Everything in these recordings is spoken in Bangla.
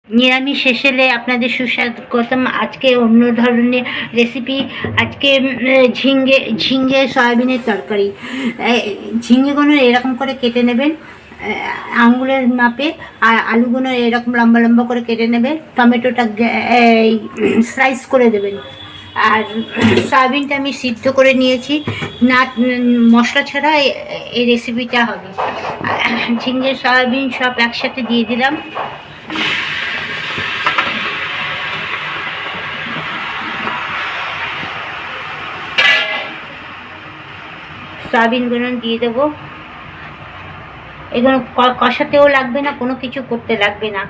নিরামিষ এসেলে আপনাদের সুস্বাগতম। আজকে অন্য ধরনের রেসিপি। আজকে ঝিঙে সয়াবিনের তরকারি। ঝিঙেগুলো এরকম করে কেটে নেবেন আঙুলের মাপে, আর আলুগুলো এরকম লম্বা লম্বা করে কেটে নেবেন। টমেটোটা স্লাইস করে দেবেন। আর সয়াবিনটা আমি সিদ্ধ করে নিয়েছি, না মশলা ছাড়া এই রেসিপিটা হবে। ঝিঙে সয়াবিন সব একসাথে দিয়ে দিলাম। সয়াবিনগুলো দিয়ে দেবো। এগুলো কষাতেও লাগবে না, কোনো কিছু করতে লাগবে না।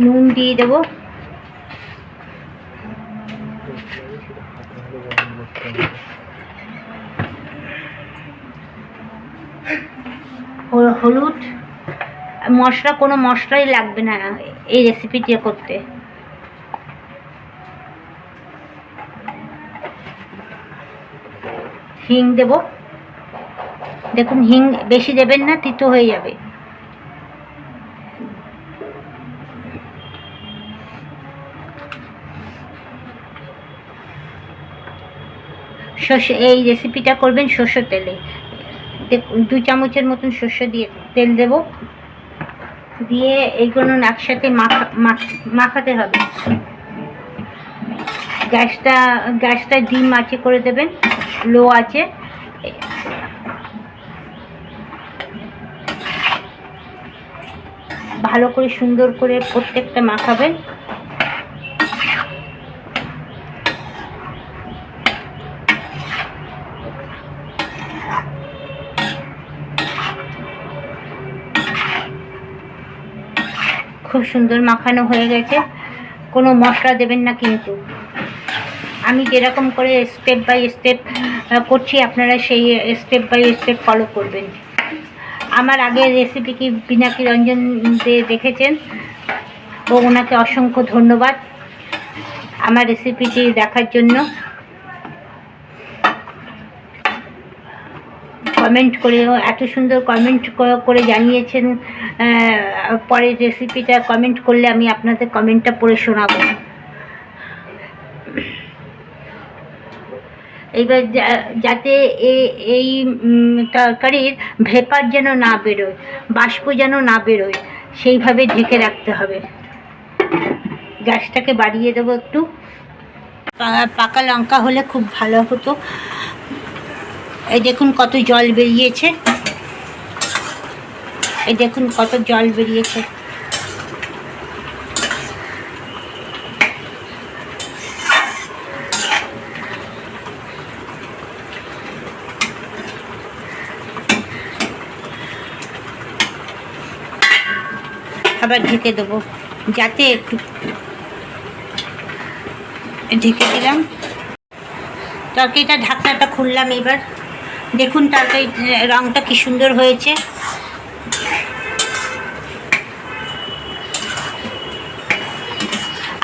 নুন দিয়ে দেবো। হলুদ। মশলা কোনো মশলাই লাগবে না এই রেসিপিটি করতে। হিং দেব। দেখুন, হিং বেশি দেবেন না, তিতো হয়ে যাবে। সর্ষে, এই রেসিপিটা করবেন সর্ষের তেলে। 2 চামচের মতন সর্ষে দিয়ে তেল দেব, দিয়ে এইগুলো একসাথে মাখাতে হবে। গ্যাসটা ডিম আঁচে করে দেবেন, লো আছে। ভালো করে সুন্দর করে প্রত্যেকটা মাখাবেন। খুব সুন্দর মাখানো হয়ে গেছে। কোনো মশলা দেবেন না কিন্তু। আমি যেরকম করে স্টেপ বাই স্টেপ করছি, আপনারা সেই স্টেপ বাই স্টেপ ফলো করবেন। আমার আগের রেসিপি কি পিনাকি রঞ্জন দেখেছেন, ও ওনাকে অসংখ্য ধন্যবাদ আমার রেসিপিটি দেখার জন্য। কমেন্ট করে, এত সুন্দর কমেন্ট করে জানিয়েছেন। পরের রেসিপিটা কমেন্ট করলে আমি আপনাদের কমেন্টটা পড়ে শোনাবো। এইবার যাতে এই তরকারির ভেপার যেন না বেরোয়, বাষ্প যেন না বেরোয়, সেইভাবে ঢেকে রাখতে হবে। গ্যাসটাকে বাড়িয়ে দেবো একটু। পাকা লঙ্কা হলে খুব ভালো হতো। এই দেখুন কত জল বেরিয়েছে, এই দেখুন কত জল বেরিয়েছে। আবার ঢেকে দেবো, যাতে একটু ঢেকে দিলাম। তরকারিটা ঢাকনাটা খুললাম। এবার দেখুন তরকারি রঙটা কি সুন্দর হয়েছে।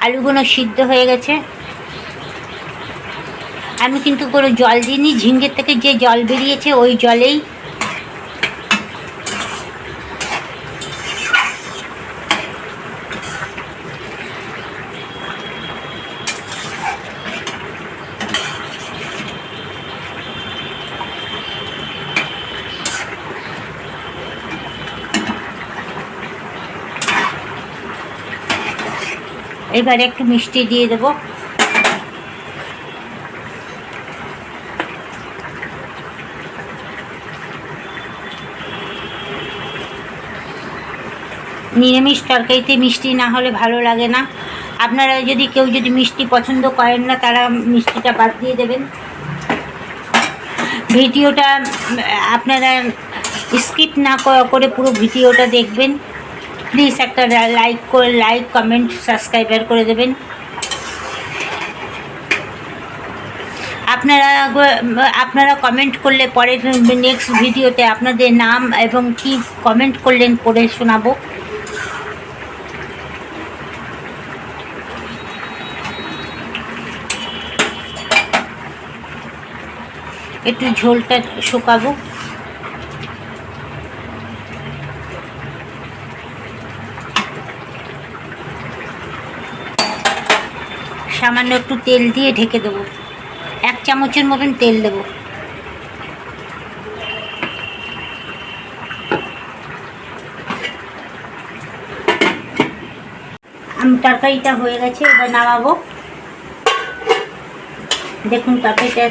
আলুগুলো সিদ্ধ হয়ে গেছে। আমি কিন্তু কোনো জল দিইনি, ঝিঙ্গের থেকে যে জল বেরিয়েছে ওই জলেই এবারে একটু মিষ্টি দিয়ে দেবো। নিরামিষ তরকারিতে মিষ্টি না হলে ভালো লাগে না। আপনারা কেউ যদি মিষ্টি পছন্দ করেন না, তারা মিষ্টিটা বাদ দিয়ে দেবেন। ভিডিওটা আপনারা স্কিপ না করে পুরো ভিডিওটা দেখবেন। প্লিজ একটা লাইক কমেন্ট সাবস্ক্রাইবার করে দেবেন। আপনারা কমেন্ট করলে পরের নেক্সট ভিডিওতে আপনাদের নাম এবং কি কমেন্ট করলেন পড়ে শোনাবো। একটু ঝোলটা শুকাবো। সামান্য একটু তেল দিয়ে ঢেকে দেবো, 1 চামচের মতন তেল দেবো। তরকারিটা হয়ে গেছে, এবার নামাবো। দেখুন তরকারিটা